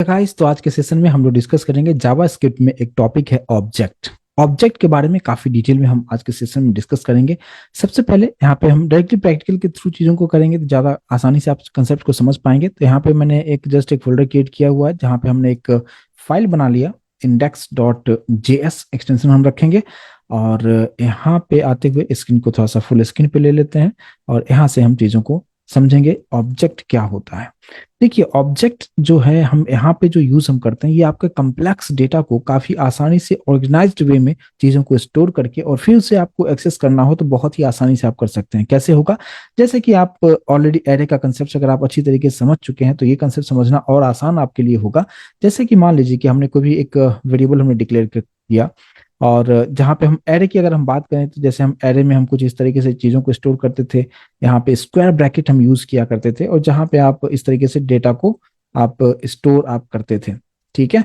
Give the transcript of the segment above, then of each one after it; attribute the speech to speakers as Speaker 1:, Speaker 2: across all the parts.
Speaker 1: Guys, तो आज के सेशन में हम लोग डिस्कस करेंगे जावा स्क्रिप्ट में एक टॉपिक है ऑब्जेक्ट। ऑब्जेक्ट के बारे में काफी डिटेल में हम आज के सेशन में डिस्कस करेंगे। सबसे पहले यहाँ पे हम डायरेक्टली प्रैक्टिकल के थ्रू चीजों को करेंगे तो ज्यादा आसानी से आप कंसेप्ट को समझ पाएंगे। तो यहाँ पे मैंने एक फोल्डर क्रिएट किया हुआ है जहाँ पे हमने एक फाइल बना लिया। index.js एक्सटेंशन हम रखेंगे और यहाँ पे आते हुए स्क्रीन को थोड़ा सा फुल स्क्रीन पे ले लेते हैं और यहाँ से हम चीजों को समझेंगे ऑब्जेक्ट क्या होता है। देखिए, ऑब्जेक्ट जो है हम यहाँ पे जो यूज हम करते हैं ये आपके कम्प्लेक्स डेटा को काफी आसानी से ऑर्गेनाइज्ड वे में चीजों को स्टोर करके और फिर उसे आपको एक्सेस करना हो तो बहुत ही आसानी से आप कर सकते हैं। कैसे होगा? जैसे कि आप ऑलरेडी एरे का कंसेप्ट अगर आप अच्छी तरीके से समझ चुके हैं तो ये कंसेप्ट समझना और आसान आपके लिए होगा। जैसे कि मान लीजिए कि हमने कोई भी एक वेरिएबल हमने डिक्लेयर किया और जहाँ पे हम एरे की अगर हम बात करें तो जैसे हम एरे में हम कुछ इस तरीके से चीजों को स्टोर करते थे। यहाँ पे स्क्वायर ब्रैकेट हम यूज किया करते थे और जहाँ पे आप इस तरीके से डेटा को आप स्टोर आप करते थे। ठीक है,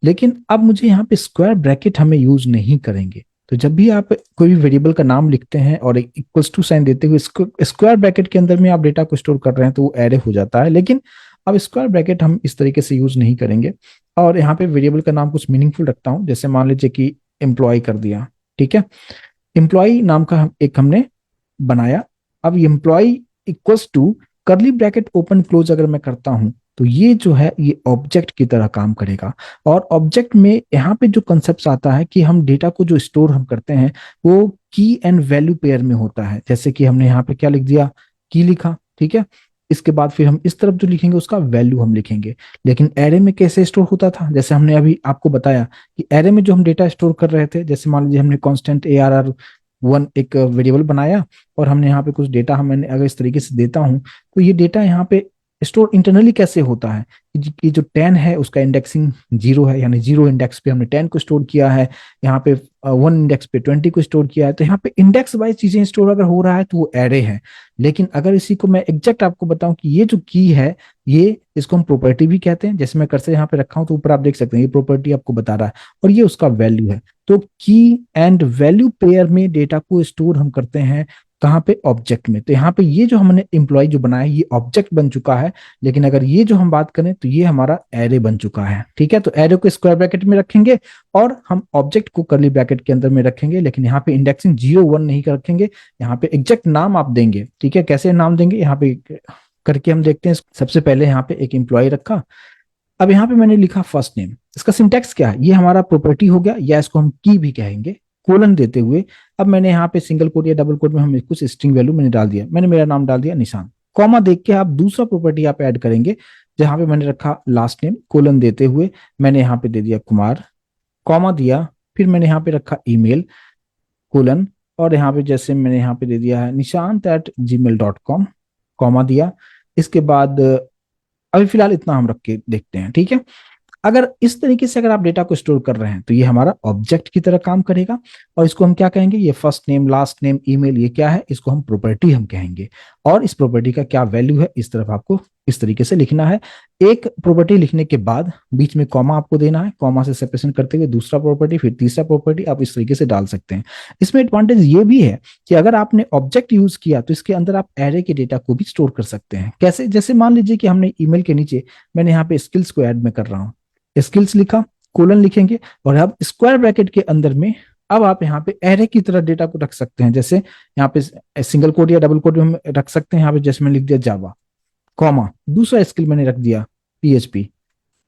Speaker 1: लेकिन अब मुझे यहाँ पे स्क्वायर ब्रैकेट हमें यूज नहीं करेंगे। तो जब भी आप कोई भी वेरिएबल का नाम लिखते हैं और एक इक्वल्स टू साइन देते हुए स्क्वायर ब्रैकेट के अंदर में आप डेटा को स्टोर कर रहे हैं तो वो एरे हो जाता है। लेकिन अब स्क्वायर ब्रैकेट हम इस तरीके से यूज नहीं करेंगे और यहाँ पे वेरिएबल का नाम कुछ मीनिंगफुल रखता हूँ। जैसे मान लीजिए कि एम्प्लॉय कर दिया। ठीक है, एम्प्लॉय नाम का एक हमने बनाया। अब employ equals to curly bracket open close अगर मैं करता हूं तो ये जो है ये ऑब्जेक्ट की तरह काम करेगा। और ऑब्जेक्ट में यहाँ पे जो कंसेप्ट आता है कि हम डेटा को जो स्टोर हम करते हैं वो की एंड वैल्यू पेयर में होता है। जैसे कि हमने यहाँ पे क्या लिख दिया, की लिखा। ठीक है, इसके बाद फिर हम इस तरफ जो लिखेंगे उसका वैल्यू हम लिखेंगे। लेकिन एरे में कैसे स्टोर होता था, जैसे हमने अभी आपको बताया कि एरे में जो हम डेटा स्टोर कर रहे थे, जैसे मान लीजिए हमने कांस्टेंट ARR1 एक वेरिएबल बनाया और हमने यहाँ पे कुछ डेटा मैंने अगर इस तरीके से देता हूँ तो ये डेटा यहाँ पे स्टोर इंटरनली कैसे होता है कि जो 10 है उसका इंडेक्सिंग 0 है, यानी 0 इंडेक्स पे हमने 10 को स्टोर किया है। यहाँ पे 1 इंडेक्स पे 20 को स्टोर किया है। तो यहाँ पे इंडेक्स वाइज चीजें स्टोर अगर हो रहा है तो वो एरे है। लेकिन अगर इसी को मैं एग्जैक्ट आपको बताऊं कि ये जो की है ये इसको हम प्रॉपर्टी भी कहते हैं। जैसे मैं कर्सर यहाँ पे रखा हूं तो ऊपर आप देख सकते हैं ये प्रॉपर्टी आपको बता रहा है और ये उसका वैल्यू है। तो की एंड वैल्यू पेयर में डेटा को स्टोर हम करते हैं कहाँ पे, ऑब्जेक्ट में। तो यहाँ पे ये जो हमने एम्प्लॉय जो बनाया ये ऑब्जेक्ट बन चुका है। लेकिन अगर ये जो हम बात करें तो ये हमारा एरे बन चुका है। ठीक है, तो एरे को स्क्वायर ब्रैकेट में रखेंगे और हम ऑब्जेक्ट को करली ब्रैकेट के अंदर में रखेंगे। लेकिन यहाँ पे इंडेक्सिंग 0 1 नहीं रखेंगे, यहाँ पे एग्जैक्ट नाम आप देंगे। ठीक है, कैसे नाम देंगे यहाँ पे करके हम देखते हैं। सबसे पहले यहाँ पे एक एम्प्लॉय रखा। अब यहाँ पे मैंने लिखा फर्स्ट नेम। इसका सिंटेक्स क्या है, ये हमारा प्रॉपर्टी हो गया या इसको हम की भी कहेंगे, कोलन देते हुए। अब मैंने यहाँ पे सिंगल कोट या डबल कोट में हम कुछ स्ट्रिंग वैल्यू मैंने डाल दिया। मैंने मेरा नाम डाल दिया निशान। कॉमा देख के आप दूसरा प्रॉपर्टी आप ऐड करेंगे जहां पे मैंने रखा लास्ट नेम, कोलन देते हुए मैंने यहाँ पे दे दिया कुमार, कॉमा दिया। फिर मैंने यहाँ पे रखा ईमेल, कोलन, और यहाँ पे जैसे मैंने यहाँ पे दे दिया है nishant@gmail.com, कॉमा दिया। इसके बाद अभी फिलहाल इतना हम रख के देखते हैं। ठीक है, अगर इस तरीके से अगर आप डेटा को स्टोर कर रहे हैं तो ये हमारा ऑब्जेक्ट की तरह काम करेगा। और इसको हम क्या कहेंगे, ये first name last name email ये क्या है, इसको हम प्रॉपर्टी हम कहेंगे। और इस प्रॉपर्टी का क्या वैल्यू है इस तरफ आपको इस तरीके से लिखना है। एक प्रॉपर्टी लिखने के बाद बीच में कॉमा आपको देना है, कॉमा से सेपरेशन करते हुए दूसरा प्रॉपर्टी फिर तीसरा प्रॉपर्टी आप इस तरीके से डाल सकते हैं। इसमें एडवांटेज ये भी है कि अगर आपने ऑब्जेक्ट यूज किया तो इसके अंदर आप एरे के डेटा को भी स्टोर कर सकते हैं। कैसे? जैसे मान लीजिए कि हमने ईमेल के नीचे मैंने यहाँ पे स्किल्स को ऐड में कर रहा हूँ, स्किल्स लिखा, कोलन लिखेंगे और अब स्क्वायर ब्रैकेट के अंदर में अब आप यहाँ पे एरे की तरह डेटा को रख सकते हैं। जैसे यहाँ पे सिंगल कोड या डबल कोड में हम रख सकते हैं। यहाँ पे जैसे मैंने लिख दिया जावा, कॉमा, दूसरा स्किल मैंने रख दिया PHP,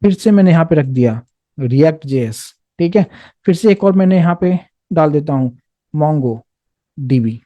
Speaker 1: फिर से मैंने यहाँ पे रख दिया रिएक्ट JS। ठीक है, फिर से एक और मैंने यहाँ पे डाल देता हूँ मोंगो DB,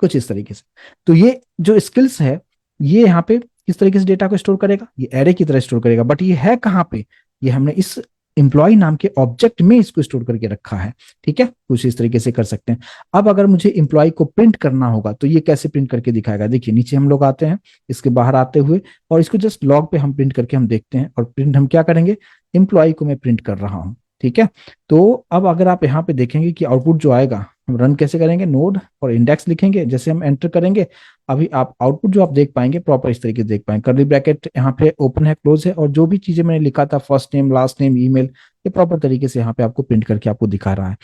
Speaker 1: कुछ इस तरीके से। तो ये जो स्किल्स है ये यहाँ पे किस तरीके से डेटा को स्टोर करेगा, ये एरे की तरह स्टोर करेगा। बट ये है कहाँ पे, ये हमने इस एम्प्लॉय नाम के ऑब्जेक्ट में इसको स्टोर करके रखा है। ठीक है, कुछ इस तरीके से कर सकते हैं। अब अगर मुझे एम्प्लॉय को प्रिंट करना होगा तो ये कैसे प्रिंट करके दिखाएगा, देखिए नीचे हम लोग आते हैं इसके बाहर आते हुए और इसको जस्ट लॉग पे हम प्रिंट करके हम देखते हैं। और प्रिंट हम क्या करेंगे, एम्प्लॉय को मैं प्रिंट कर रहा हूँ। ठीक है, तो अब अगर आप यहाँ पे देखेंगे कि आउटपुट जो आएगा हम रन कैसे करेंगे, नोड और इंडेक्स लिखेंगे, जैसे हम एंटर करेंगे अभी आप आउटपुट जो आप देख पाएंगे प्रॉपर इस तरीके से देख पाएंगे। कर्ली ब्रैकेट यहाँ पे ओपन है क्लोज है और जो भी चीजें मैंने लिखा था first name last name email ये प्रॉपर तरीके से यहाँ पे आपको प्रिंट करके आपको दिखा रहा है।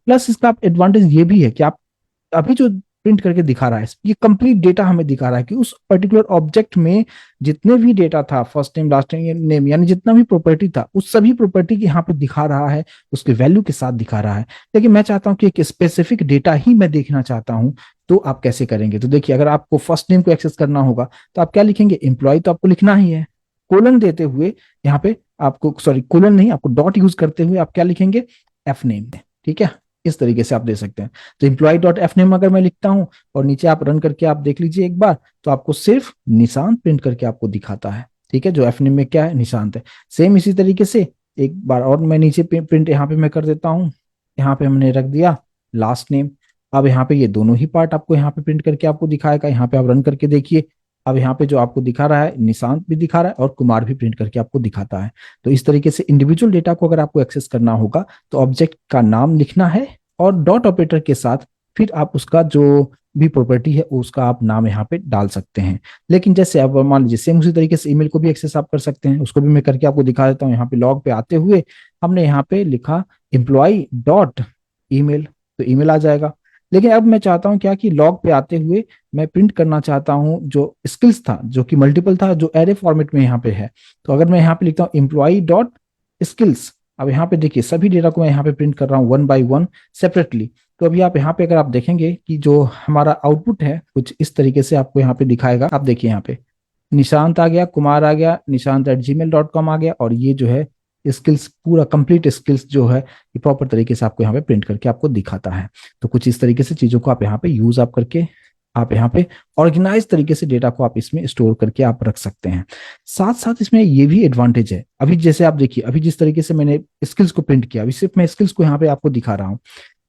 Speaker 1: प्लस इसका एडवांटेज ये भी है कि आप अभी जो प्रिंट करके दिखा रहा है, ये कंप्लीट डेटा हमें दिखा रहा है कि उस पर्टिकुलर ऑब्जेक्ट में जितने भी डेटा था, फर्स्ट नेम लास्ट नेम यानी जितना भी प्रॉपर्टी था, उस सभी प्रॉपर्टी की यहाँ पे दिखा रहा है, उसके वैल्यू के साथ दिखा रहा है। लेकिन मैं चाहता हूँ कि एक स्पेसिफिक डेटा ही मैं देखना चाहता हूँ, तो आप कैसे करेंगे? तो देखिए, अगर आपको फर्स्ट नेम को एक्सेस करना होगा तो आप क्या लिखेंगे? एम्प्लॉय तो आपको लिखना ही है, कोलन देते हुए यहाँ पे आपको, सॉरी कोलन नहीं, आपको डॉट यूज करते हुए आप क्या लिखेंगे? F name. ठीक है, इस तरीके से आप दे सकते हैं। तो एम्प्लॉय डॉट एफ नेम अगर मैं लिखता हूं और नीचे आप रन करके आप देख लीजिए एक बार, तो आपको सिर्फ निशांत प्रिंट करके आपको दिखाता है। ठीक है, जो एफ नेम में क्या है? निशांत है। सेम इसी तरीके से एक बार और मैं नीचे प्रिंट यहाँ पे मैं कर देता हूँ, यहाँ पे हमने रख दिया लास्ट नेम। अब यहाँ पे ये दोनों ही पार्ट आपको यहाँ पे प्रिंट करके आपको दिखाएगा। यहाँ पे आप रन करके देखिए, अब यहाँ पे जो आपको दिखा रहा है, निशांत भी दिखा रहा है और कुमार भी प्रिंट करके आपको दिखाता है। तो इस तरीके से इंडिविजुअल डेटा को अगर आपको एक्सेस करना होगा तो ऑब्जेक्ट का नाम लिखना है और डॉट ऑपरेटर के साथ फिर आप उसका जो भी प्रॉपर्टी है उसका आप नाम यहाँ पे डाल सकते हैं। लेकिन जैसे अब मान लीजिए सेम उसी तरीके से ईमेल को भी एक्सेस आप कर सकते हैं, उसको भी मैं करके आपको दिखा देता हूँ। यहाँ पे लॉग पे आते हुए हमने यहाँ पे लिखा एम्प्लॉय डॉट ईमेल, तो ईमेल आ जाएगा। लेकिन अब मैं चाहता हूं क्या कि लॉग पे आते हुए मैं प्रिंट करना चाहता हूं जो स्किल्स था, जो कि मल्टीपल था, जो एरे फॉर्मेट में यहाँ पे है। तो अगर मैं यहाँ पे लिखता हूँ एम्प्लॉय डॉट स्किल्स, अब यहाँ पे देखिए सभी डेटा को मैं यहाँ पे प्रिंट कर रहा हूँ वन बाय वन सेपरेटली। तो अभी आप यहाँ पे अगर आप देखेंगे कि जो हमारा आउटपुट है कुछ इस तरीके से आपको यहाँ पे दिखाएगा। आप देखिए यहाँ पे निशांत आ गया, कुमार आ गया, निशांत@gmail.com आ गया, और ये जो है स्किल्स, पूरा कंप्लीट स्किल्स जो है ये प्रॉपर तरीके से आपको यहाँ पे प्रिंट करके आपको दिखाता है। तो कुछ इस तरीके से चीजों को आप यहाँ पे यूज आप करके आप यहाँ पे ऑर्गेनाइज तरीके से डेटा को आप इसमें स्टोर करके आप रख सकते हैं। साथ साथ इसमें ये भी एडवांटेज है, अभी जैसे आप देखिए अभी जिस तरीके से मैंने स्किल्स को प्रिंट किया, अभी सिर्फ मैं स्किल्स को यहाँ पे आपको दिखा रहा हूँ।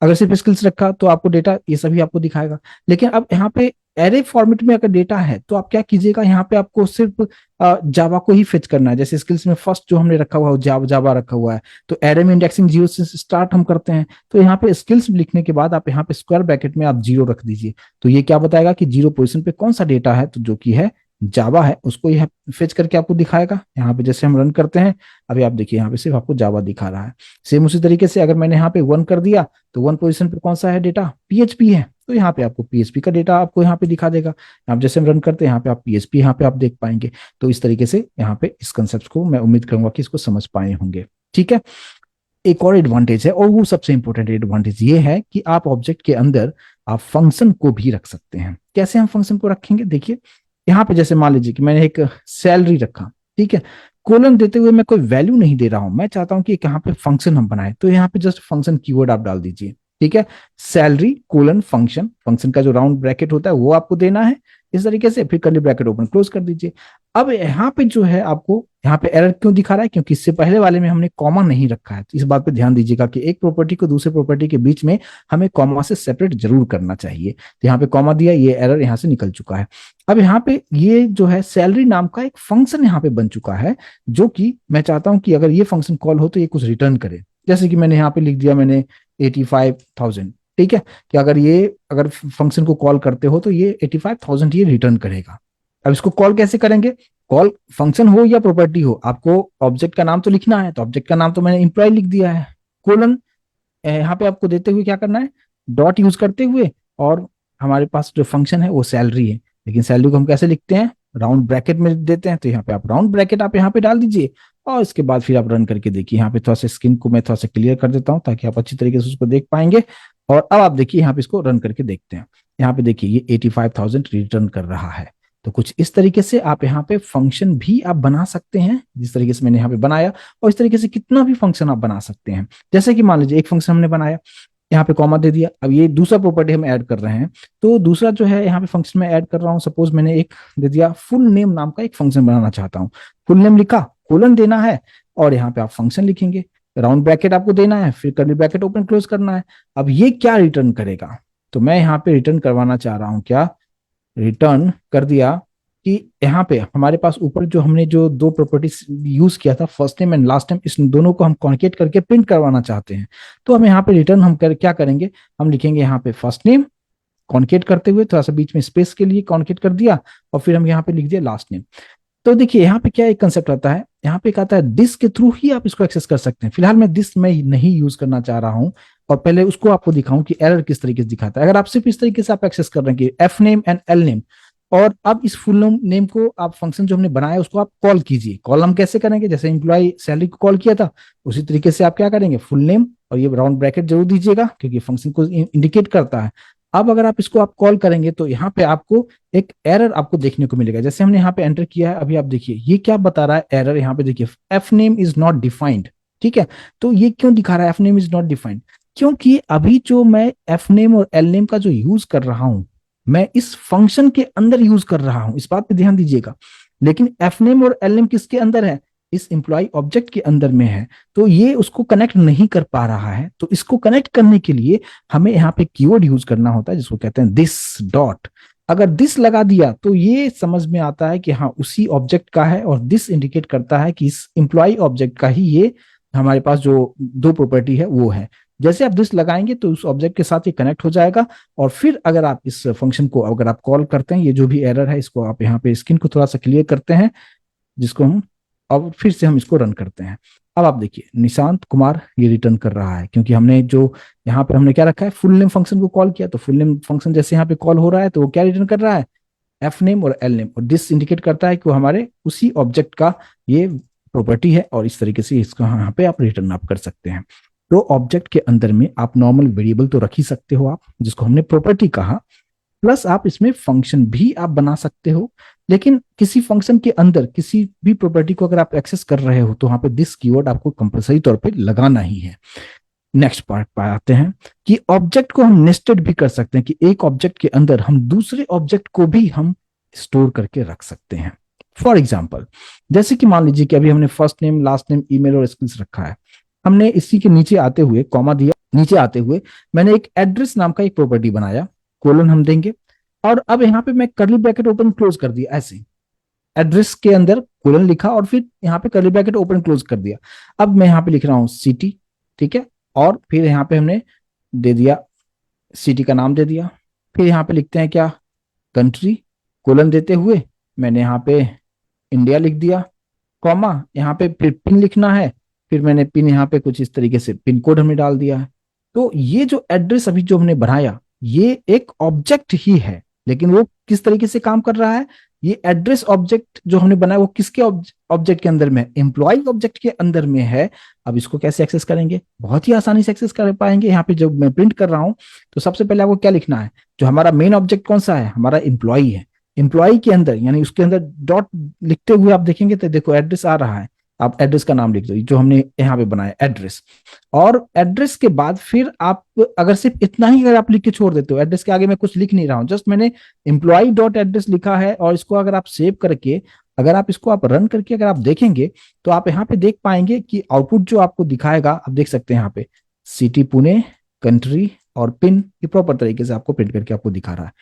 Speaker 1: अगर सिर्फ स्किल्स रखा तो आपको डेटा ये सभी आपको दिखाएगा। लेकिन अब यहाँ पे एरे फॉर्मेट में अगर डेटा है तो आप क्या कीजिएगा, यहाँ पे आपको सिर्फ जावा को ही फेच करना है। जैसे स्किल्स में फर्स्ट जो हमने रखा हुआ है जावा जावा रखा हुआ है, तो एरे में इंडेक्सिंग 0 से स्टार्ट हम करते हैं। तो यहाँ पे स्किल्स लिखने के बाद आप यहाँ पे स्क्वायर ब्रैकेट में आप 0 रख दीजिए, तो ये क्या बताएगा कि 0 पोजीशन पे कौन सा डेटा है, तो जो कि है जावा है, उसको यह फेच करके आपको दिखाएगा। यहाँ पे जैसे हम रन करते हैं, अभी आप देखिए यहाँ पे सिर्फ आपको जावा दिखा रहा है। सेम उसी तरीके से अगर मैंने यहाँ पे 1 कर दिया तो 1 पोजीशन पे कौन सा है डेटा? पीएचपी है, तो यहाँ पे आपको पीएचपी का डेटा आपको यहाँ पे दिखा देगा। आप जैसे हम रन करते हैं यहाँ पे आप पीएचपी यहाँ पे आप देख पाएंगे। तो इस तरीके से यहाँ पे इस कंसेप्ट को मैं उम्मीद करूंगा कि इसको समझ पाए होंगे। ठीक है, एक और एडवांटेज है, और वो सबसे इंपॉर्टेंट एडवांटेज ये है कि आप ऑब्जेक्ट के अंदर आप फंक्शन को भी रख सकते हैं। कैसे हम फंक्शन को रखेंगे? देखिए यहाँ पे जैसे मान लीजिए कि मैंने एक सैलरी रखा, ठीक है, कोलन देते हुए मैं कोई वैल्यू नहीं दे रहा हूं, मैं चाहता हूं कि यहाँ पे फंक्शन हम बनाए, तो यहाँ पे जस्ट फंक्शन कीवर्ड आप डाल दीजिए। ठीक है, सैलरी कोलन फंक्शन, फंक्शन का जो राउंड ब्रैकेट होता है वो आपको देना है इस तरीके से, फिर कर्ली ब्रैकेट ओपन क्लोज कर दीजिए। अब यहाँ पे जो है आपको यहाँ पे एरर क्यों दिखा रहा है? क्योंकि इससे पहले वाले में हमने कॉमा नहीं रखा है। तो इस बात पे ध्यान दीजिएगा कि एक प्रॉपर्टी को दूसरे प्रॉपर्टी के बीच में हमें कॉमा से सेपरेट जरूर करना चाहिए। तो यहाँ पे कॉमा दिया, ये एरर यहाँ से निकल चुका है। अब यहाँ पे ये जो है सैलरी नाम का एक फंक्शन यहाँ पे बन चुका है, जो कि मैं चाहता हूं कि अगर ये फंक्शन कॉल हो तो ये कुछ रिटर्न करे। जैसे कि मैंने यहाँ पे लिख दिया मैंने 85,000, ठीक है, कि अगर फंक्शन को कॉल करते हो तो ये 85,000 ये रिटर्न करेगा। अब इसको कॉल कैसे करेंगे? कॉल फंक्शन हो या प्रॉपर्टी हो, आपको ऑब्जेक्ट का नाम तो लिखना है। तो ऑब्जेक्ट का नाम तो मैंने एम्प्लॉय लिख दिया है, कोलन यहाँ पे आपको देते हुए क्या करना है, डॉट यूज करते हुए, और हमारे पास जो फंक्शन है वो सैलरी है। लेकिन सैलरी को हम कैसे लिखते हैं? राउंड ब्रैकेट में देते हैं। तो यहाँ पे आप राउंड ब्रैकेट आप यहाँ पे डाल दीजिए, और इसके बाद फिर आप रन करके देखिए। यहाँ पे थोड़ा सा स्क्रीन को मैं थोड़ा सा क्लियर कर देता हूँ ताकि आप अच्छी तरीके से उसको देख पाएंगे। और अब आप देखिए यहाँ पे इसको रन करके देखते हैं। यहाँ पे देखिए ये 85,000 रिटर्न कर रहा है। तो कुछ इस तरीके से आप यहाँ पे फंक्शन भी आप बना सकते हैं, जिस तरीके से मैंने यहाँ पे बनाया, और इस तरीके से कितना भी फंक्शन आप बना सकते हैं। जैसे कि मान लीजिए एक फंक्शन हमने बनाया, यहाँ पे कॉमा दे दिया, अब ये दूसरा प्रॉपर्टी हम ऐड कर रहे हैं, तो दूसरा जो है यहाँ पे फंक्शन में ऐड कर रहा हूँ। सपोज मैंने एक दे दिया फुल नेम नाम का एक फंक्शन बनाना चाहता हूँ। फुल नेम लिखा, कोलन देना है, और यहाँ पे आप फंक्शन लिखेंगे, राउंड ब्रैकेट आपको देना है, फिर कर्ली ब्रैकेट ओपन क्लोज करना है। अब ये क्या रिटर्न करेगा? तो मैं यहाँ पे रिटर्न करवाना चाह रहा हूँ, क्या रिटर्न कर दिया कि यहाँ पे हमारे पास ऊपर जो हमने जो दो प्रॉपर्टीज यूज किया था, first name and last name, इस दोनों को हम कॉन्केट करके प्रिंट करवाना चाहते हैं। तो हम यहाँ पे रिटर्न हम क्या करेंगे, हम लिखेंगे यहाँ पे फर्स्ट नेम कॉन्केट करते हुए थोड़ा सा बीच में स्पेस के लिए कॉन्केट कर दिया, और फिर हम यहाँ पे लिख दिया लास्ट नेम। तो देखिए यहाँ पे क्या एक कंसेप्ट आता है, यहाँ पे एक आता है दिस के थ्रू ही आप इसको एक्सेस कर सकते हैं। फिलहाल मैं दिस में नहीं यूज करना चाह रहा हूँ, और पहले उसको आपको दिखाऊं कि एरर किस तरीके से दिखाता है। अगर आप सिर्फ इस तरीके से आप एक्सेस कर रहे हैं कि F name and L name, और अब इस फुल नेम को आप फंक्शन जो हमने बनाया उसको आप कॉल कीजिए। कॉल हम कैसे करेंगे, जैसे एम्प्लॉय सैलरी को कॉल किया था उसी तरीके से आप क्या करेंगे, फुल नेम और ये राउंड ब्रैकेट जरूर दीजिएगा क्योंकि फंक्शन को इंडिकेट करता है। अब अगर आप इसको आप कॉल करेंगे तो यहाँ पे आपको एक एरर आपको देखने को मिलेगा। जैसे हमने यहाँ पे एंटर किया है, अभी आप देखिए ये क्या बता रहा है एरर, यहाँ पे देखिए F name is not defined. ठीक है, तो ये क्यों दिखा रहा है F name is not defined, क्योंकि अभी जो मैं एफ नेम और एल नेम का जो यूज कर रहा हूं मैं इस फंक्शन के अंदर यूज कर रहा हूं, इस बात पे ध्यान दीजिएगा। लेकिन एफ नेम और एल नेम किसके अंदर है, इस एम्प्लॉय ऑब्जेक्ट के अंदर में है, तो ये उसको कनेक्ट नहीं कर पा रहा है। तो इसको कनेक्ट करने के लिए हमें यहाँ पे कीवर्ड यूज करना होता है जिसको कहते हैं दिस डॉट। अगर दिस लगा दिया तो ये समझ में आता है कि हाँ उसी ऑब्जेक्ट का है, और दिस इंडिकेट करता है कि इस एम्प्लॉय ऑब्जेक्ट का ही ये हमारे पास जो दो प्रॉपर्टी है वो है। जैसे आप दिस लगाएंगे तो उस ऑब्जेक्ट के साथ ये कनेक्ट हो जाएगा। और फिर अगर आप इस फंक्शन को अगर आप कॉल करते हैं, ये जो भी एरर है इसको आप यहाँ पे स्क्रीन को थोड़ा सा क्लियर करते हैं, जिसको हम अब फिर से हम इसको रन करते हैं। अब आप देखिए निशांत कुमार ये रिटर्न कर रहा है, क्योंकि हमने जो यहाँ पे हमने क्या रखा है, फुल नेम फंक्शन को कॉल किया। तो फुल नेम फंक्शन जैसे यहाँ पे कॉल हो रहा है तो वो क्या रिटर्न कर रहा है, एफ नेम और एल नेम, और दिस इंडिकेट करता है कि वो हमारे उसी ऑब्जेक्ट का ये प्रॉपर्टी है। और इस तरीके से इसको यहाँ पे आप रिटर्न आप कर सकते हैं। तो ऑब्जेक्ट के अंदर में आप नॉर्मल वेरिएबल तो रख ही सकते हो आप, जिसको हमने प्रॉपर्टी कहा, प्लस आप इसमें फंक्शन भी आप बना सकते हो। लेकिन किसी फंक्शन के अंदर किसी भी प्रॉपर्टी को अगर आप एक्सेस कर रहे हो तो वहां पे दिस कीवर्ड आपको कंपलसरी तौर पे लगाना ही है। नेक्स्ट पार्ट पर आते हैं कि ऑब्जेक्ट को हम नेस्टेड भी कर सकते हैं, कि एक ऑब्जेक्ट के अंदर हम दूसरे ऑब्जेक्ट को भी हम स्टोर करके रख सकते हैं। फॉर एग्जाम्पल, जैसे कि मान लीजिए कि अभी हमने first name, last name, email और स्किल्स रखा है। हमने इसी के नीचे आते हुए कॉमा दिया, नीचे आते हुए मैंने एक एड्रेस नाम का एक प्रॉपर्टी बनाया, कोलन हम देंगे, और अब यहाँ पे मैं कर्ली ब्रैकेट ओपन क्लोज कर दिया ऐसे, एड्रेस के अंदर कोलन लिखा और फिर यहाँ पे कर्ली ब्रैकेट ओपन क्लोज कर दिया। अब मैं यहाँ पे लिख रहा हूँ सिटी, ठीक है, और फिर यहाँ पे हमने दे दिया सिटी का नाम दे दिया। फिर यहाँ पे लिखते हैं क्या, कंट्री, कोलन देते हुए मैंने यहाँ पे इंडिया लिख दिया, कॉमा यहाँ पे फिर पिन लिखना है, फिर मैंने पिन यहाँ पे कुछ इस तरीके से पिन कोड हमने डाल दिया है। तो ये जो एड्रेस अभी जो हमने बनाया ये एक ऑब्जेक्ट ही है, लेकिन वो किस तरीके से काम कर रहा है, ये एड्रेस ऑब्जेक्ट जो हमने बनाया वो किसके ऑब्जेक्ट के अंदर में, एम्प्लॉय ऑब्जेक्ट के अंदर में है। अब इसको कैसे एक्सेस करेंगे, बहुत ही आसानी से एक्सेस कर पाएंगे। यहाँ पे जब मैं प्रिंट कर रहा हूँ तो सबसे पहले आपको क्या लिखना है, जो हमारा मेन ऑब्जेक्ट कौन सा है, हमारा एम्प्लॉय है। एम्प्लॉय के अंदर यानी उसके अंदर डॉट लिखते हुए आप देखेंगे तो देखो एड्रेस आ रहा है, आप एड्रेस का नाम लिख दो जो हमने यहाँ पे बनाया एड्रेस। और एड्रेस के बाद फिर आप अगर सिर्फ इतना ही अगर आप लिख के छोड़ देते हो, एड्रेस के आगे मैं कुछ लिख नहीं रहा हूँ, जस्ट मैंने एम्प्लॉय डॉट एड्रेस लिखा है, और इसको अगर आप सेव करके अगर आप इसको आप रन करके अगर आप देखेंगे तो आप यहाँ पे देख पाएंगे कि आउटपुट जो आपको दिखाएगा, आप देख सकते हैं यहाँ पे सिटी पुणे, कंट्री और पिन, ये प्रॉपर तरीके से आपको प्रिंट करके आपको दिखा रहा है।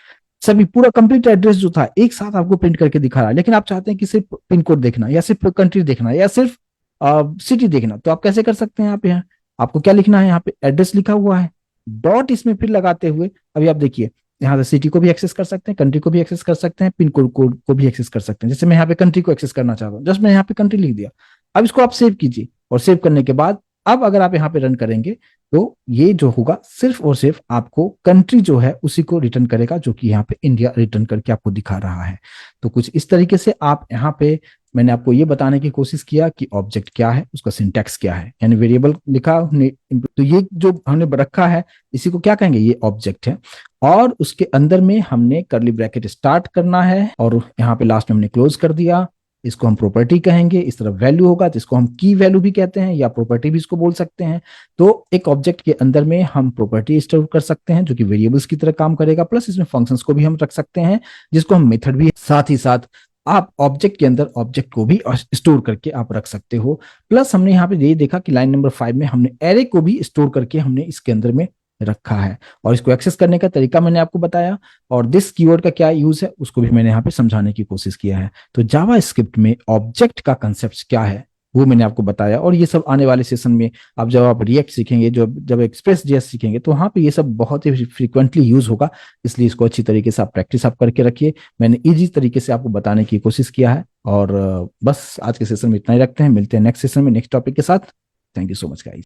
Speaker 1: सभी पूरा कंप्लीट एड्रेस जो था एक साथ आपको प्रिंट करके दिखा रहा है। लेकिन आप चाहते हैं कि सिर्फ पिन कोड देखना, या सिर्फ कंट्री देखना, या सिर्फ सिटी देखना, तो आप कैसे कर सकते हैं, यहाँ आपको क्या लिखना है, यहाँ पे एड्रेस लिखा हुआ है, डॉट इसमें फिर लगाते हुए अभी आप देखिए यहाँ से सिटी को भी एक्सेस कर सकते हैं, कंट्री को भी एक्सेस कर सकते हैं, पिन कोड को भी एक्सेस कर सकते हैं। जैसे मैं यहाँ पे कंट्री को एक्सेस करना चाहता हूँ, जस्ट मैं यहाँ पे कंट्री लिख दिया। अब इसको आप सेव कीजिए, और सेव करने के बाद अब अगर आप यहाँ पे रन करेंगे तो ये जो होगा सिर्फ और सिर्फ आपको कंट्री जो है उसी को रिटर्न करेगा, जो कि यहाँ पे इंडिया रिटर्न करके आपको दिखा रहा है। तो कुछ इस तरीके से आप यहाँ पे मैंने आपको ये बताने की कोशिश किया कि ऑब्जेक्ट क्या है, उसका सिंटैक्स क्या है, यानी वेरिएबल लिखा तो ये जो हमने रखा है इसी को क्या कहेंगे, ये ऑब्जेक्ट है। और उसके अंदर में हमने कर्ली ब्रैकेट स्टार्ट करना है और यहाँ पे लास्ट में हमने क्लोज कर दिया, इसको हम प्रॉपर्टी कहेंगे। इस तरफ वैल्यू होगा तो इसको हम की वैल्यू भी कहते हैं, या प्रॉपर्टी भी इसको बोल सकते हैं। तो एक ऑब्जेक्ट के अंदर में हम प्रॉपर्टी स्टोर कर सकते हैं जो कि वेरिएबल्स की तरह काम करेगा, प्लस इसमें फंक्शंस को भी हम रख सकते हैं जिसको हम मेथड भी, साथ ही साथ आप ऑब्जेक्ट के अंदर ऑब्जेक्ट को भी स्टोर करके आप रख सकते हो। प्लस हमने यहाँ पे ये देखा कि लाइन नंबर 5 में हमने एरे को भी स्टोर करके हमने इसके अंदर में रखा है, और इसको एक्सेस करने का तरीका मैंने आपको बताया, और दिस कीवर्ड का क्या यूज है उसको भी मैंने यहाँ पे समझाने की कोशिश किया है। तो जावा स्क्रिप्ट में ऑब्जेक्ट का कंसेप्ट क्या है वो मैंने आपको बताया, और ये सब आने वाले सेशन में अब जब आप रिएक्ट सीखेंगे, जब एक्सप्रेस जेएस सीखेंगे तो वहां पे ये सब बहुत ही फ्रीक्वेंटली यूज होगा। इसलिए इसको अच्छी तरीके से आप प्रैक्टिस आप करके रखिए। मैंने इजी तरीके से आपको बताने की कोशिश किया है, और बस आज के सेशन में इतना ही रखते हैं। मिलते हैं नेक्स्ट सेशन में नेक्स्ट टॉपिक के साथ। Thank you so much guys.